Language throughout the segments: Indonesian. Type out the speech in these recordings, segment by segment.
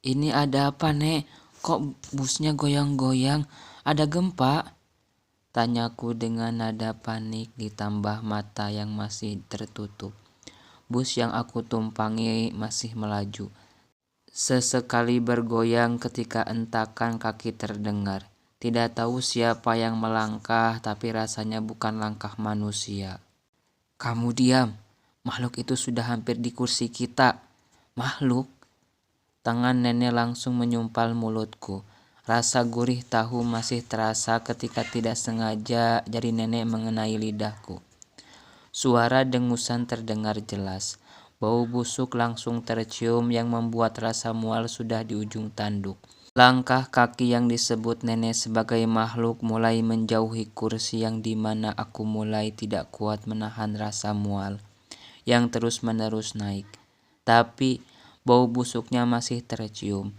Ini ada apa, Nek? Kok busnya goyang-goyang? Ada gempa? Tanyaku dengan nada panik ditambah mata yang masih tertutup. Bus yang aku tumpangi masih melaju. Sesekali bergoyang ketika entakan kaki terdengar. Tidak tahu siapa yang melangkah, tapi rasanya bukan langkah manusia. Kamu diam. Makhluk itu sudah hampir di kursi kita. Makhluk? Tangan nenek langsung menyumpal mulutku. Rasa gurih tahu masih terasa ketika tidak sengaja jari nenek mengenai lidahku. Suara dengusan terdengar jelas. Bau busuk langsung tercium yang membuat rasa mual sudah di ujung tanduk. Langkah kaki yang disebut nenek sebagai makhluk mulai menjauhi kursi yang dimana aku mulai tidak kuat menahan rasa mual yang terus-menerus naik. Tapi bau busuknya masih tercium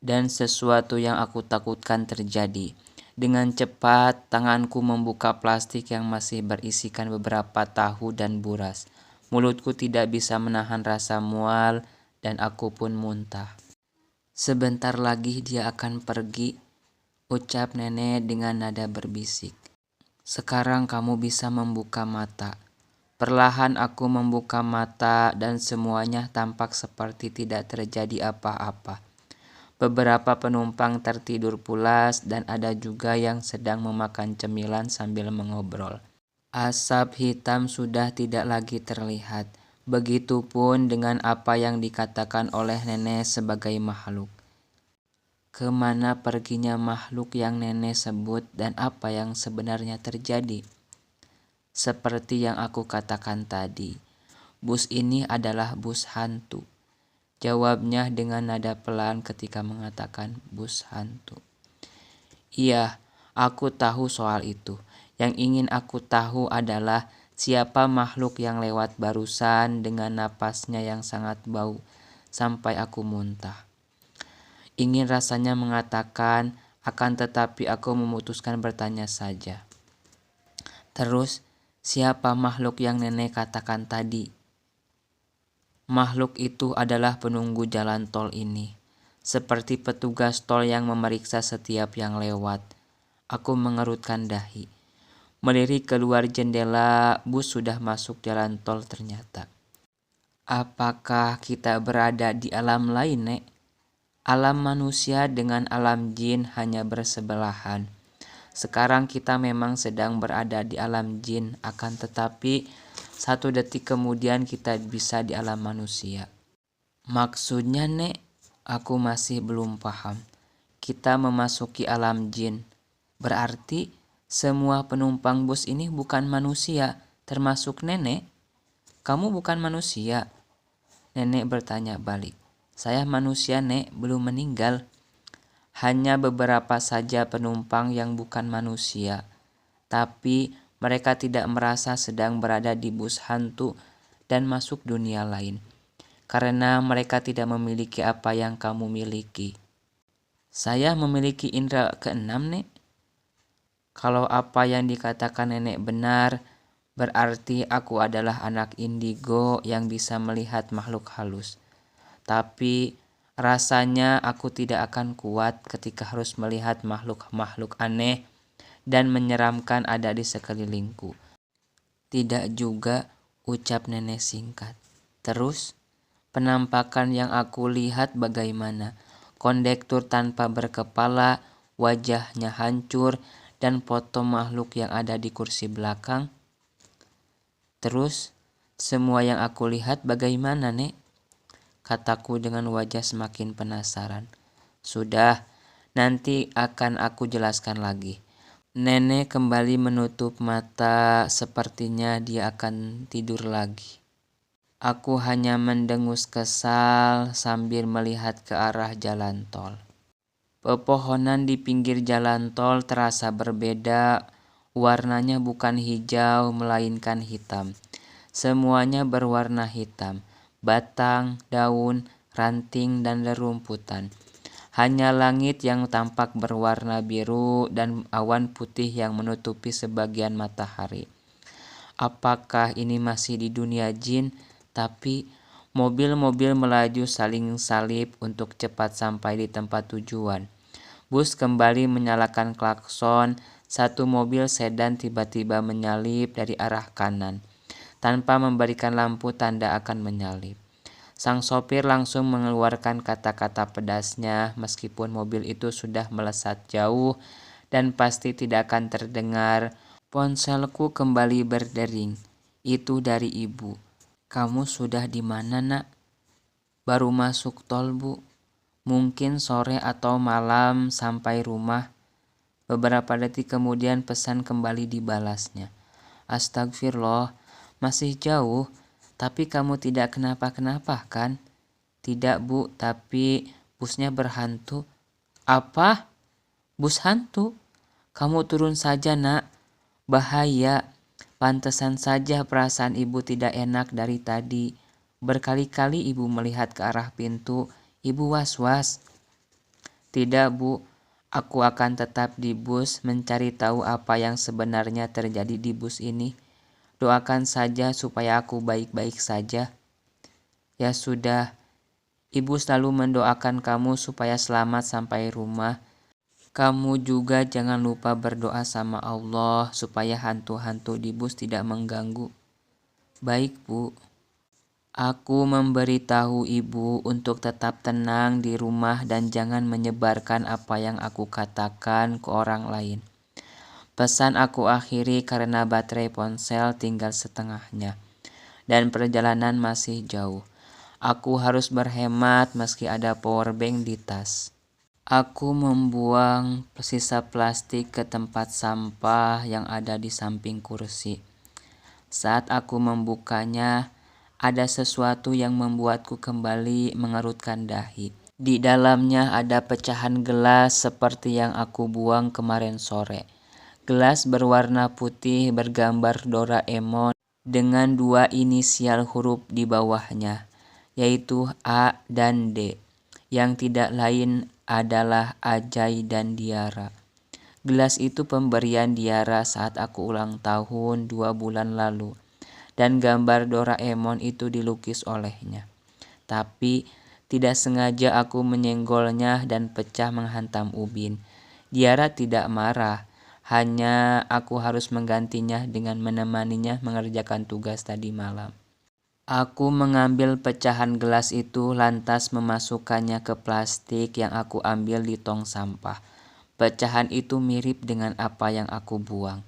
dan sesuatu yang aku takutkan terjadi. Dengan cepat, tanganku membuka plastik yang masih berisikan beberapa tahu dan buras. Mulutku tidak bisa menahan rasa mual dan aku pun muntah. Sebentar lagi dia akan pergi, ucap nenek dengan nada berbisik. Sekarang kamu bisa membuka mata. Perlahan aku membuka mata dan semuanya tampak seperti tidak terjadi apa-apa. Beberapa penumpang tertidur pulas dan ada juga yang sedang memakan cemilan sambil mengobrol. Asap hitam sudah tidak lagi terlihat. Begitupun dengan apa yang dikatakan oleh nenek sebagai makhluk. Kemana perginya makhluk yang nenek sebut dan apa yang sebenarnya terjadi? Seperti yang aku katakan tadi, bus ini adalah bus hantu. Jawabnya dengan nada pelan ketika mengatakan bus hantu. Iya, aku tahu soal itu. Yang ingin aku tahu adalah siapa makhluk yang lewat barusan dengan napasnya yang sangat bau sampai aku muntah. Ingin rasanya mengatakan, akan tetapi aku memutuskan bertanya saja. Terus, siapa makhluk yang nenek katakan tadi? Makhluk itu adalah penunggu jalan tol ini. Seperti petugas tol yang memeriksa setiap yang lewat. Aku mengerutkan dahi. Melirik keluar jendela, bus sudah masuk jalan tol ternyata. Apakah kita berada di alam lain, Nek? Alam manusia dengan alam jin hanya bersebelahan. Sekarang kita memang sedang berada di alam jin, akan tetapi 1 detik kemudian kita bisa di alam manusia. Maksudnya, Nek? Aku masih belum paham. Kita memasuki alam jin. Berarti semua penumpang bus ini bukan manusia, termasuk nenek? Kamu bukan manusia? Nenek bertanya balik. Saya manusia, Nek, belum meninggal. Hanya beberapa saja penumpang yang bukan manusia. Tapi mereka tidak merasa sedang berada di bus hantu dan masuk dunia lain. Karena mereka tidak memiliki apa yang kamu miliki. Saya memiliki indera keenam, Nek. Kalau apa yang dikatakan nenek benar, berarti aku adalah anak indigo yang bisa melihat makhluk halus. Tapi rasanya aku tidak akan kuat ketika harus melihat makhluk-makhluk aneh dan menyeramkan ada di sekelilingku. Tidak juga, ucap nenek singkat. Terus, penampakan yang aku lihat bagaimana? Kondektur tanpa berkepala, wajahnya hancur, dan foto makhluk yang ada di kursi belakang. Terus, semua yang aku lihat bagaimana, Nek? Kataku dengan wajah semakin penasaran. Sudah, nanti akan aku jelaskan lagi. Nenek kembali menutup mata, sepertinya dia akan tidur lagi. Aku hanya mendengus kesal sambil melihat ke arah jalan tol. Pepohonan di pinggir jalan tol terasa berbeda, warnanya bukan hijau melainkan hitam. Semuanya berwarna hitam, batang, daun, ranting, dan rerumputan. Hanya langit yang tampak berwarna biru dan awan putih yang menutupi sebagian matahari. Apakah ini masih di dunia jin? Tapi Mobil-mobil melaju saling salip untuk cepat sampai di tempat tujuan. Bus kembali menyalakan klakson. Satu mobil sedan tiba-tiba menyalip dari arah kanan. Tanpa memberikan lampu tanda akan menyalip. Sang sopir langsung mengeluarkan kata-kata pedasnya meskipun mobil itu sudah melesat jauh dan pasti tidak akan terdengar. Ponselku kembali berdering. Itu dari ibu. Kamu sudah di mana, Nak? Baru masuk tol, Bu. Mungkin sore atau malam sampai rumah. Beberapa detik kemudian pesan kembali dibalasnya. Astagfirullah, masih jauh, tapi kamu tidak kenapa-kenapa kan? Tidak, Bu, tapi busnya berhantu. Apa? Bus hantu? Kamu turun saja, Nak. Bahaya. Pantesan saja perasaan ibu tidak enak dari tadi. Berkali-kali ibu melihat ke arah pintu. Ibu was-was. Tidak, Bu. Aku akan tetap di bus mencari tahu apa yang sebenarnya terjadi di bus ini. Doakan saja supaya aku baik-baik saja. Ya sudah. Ibu selalu mendoakan kamu supaya selamat sampai rumah. Kamu juga jangan lupa berdoa sama Allah supaya hantu-hantu di bus tidak mengganggu. Baik, Bu. Aku memberitahu ibu untuk tetap tenang di rumah dan jangan menyebarkan apa yang aku katakan ke orang lain. Pesan aku akhiri karena baterai ponsel tinggal setengahnya. Dan perjalanan masih jauh. Aku harus berhemat meski ada powerbank di tas. Aku membuang sisa plastik ke tempat sampah yang ada di samping kursi. Saat aku membukanya, ada sesuatu yang membuatku kembali mengerutkan dahi. Di dalamnya ada pecahan gelas seperti yang aku buang kemarin sore. Gelas berwarna putih bergambar Doraemon dengan 2 inisial huruf di bawahnya, yaitu A dan D, yang tidak lain adalah Ajay dan Diara. Gelas itu pemberian Diara saat aku ulang tahun 2 bulan lalu, dan gambar Doraemon itu dilukis olehnya. Tapi tidak sengaja aku menyenggolnya dan pecah menghantam ubin. Diara tidak marah, hanya aku harus menggantinya dengan menemaninya mengerjakan tugas tadi malam. Aku mengambil pecahan gelas itu lantas memasukkannya ke plastik yang aku ambil di tong sampah. Pecahan itu mirip dengan apa yang aku buang.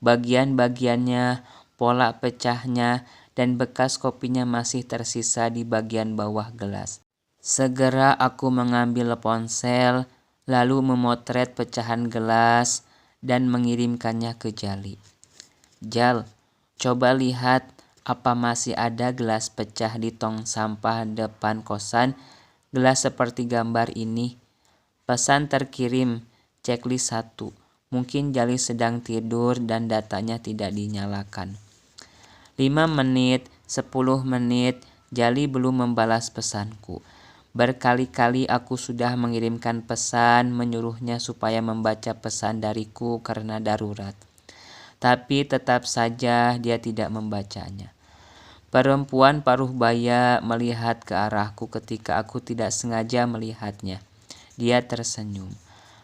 Bagian-bagiannya, pola pecahnya, dan bekas kopinya masih tersisa di bagian bawah gelas. Segera aku mengambil ponsel, lalu memotret pecahan gelas dan mengirimkannya ke Jali. Jal, coba lihat apa masih ada gelas pecah di tong sampah depan kosan, gelas seperti gambar ini. Pesan terkirim, checklist 1. Mungkin Jali sedang tidur dan datanya tidak dinyalakan. 5 menit, 10 menit, Jali belum membalas pesanku. Berkali-kali aku sudah mengirimkan pesan menyuruhnya supaya membaca pesan dariku karena darurat. Tapi tetap saja dia tidak membacanya. Perempuan paruh baya melihat ke arahku ketika aku tidak sengaja melihatnya. Dia tersenyum.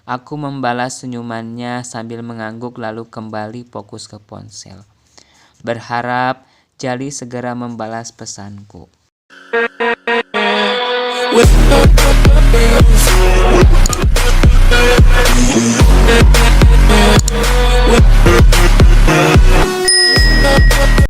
Aku membalas senyumannya sambil mengangguk lalu kembali fokus ke ponsel. Berharap Jali segera membalas pesanku.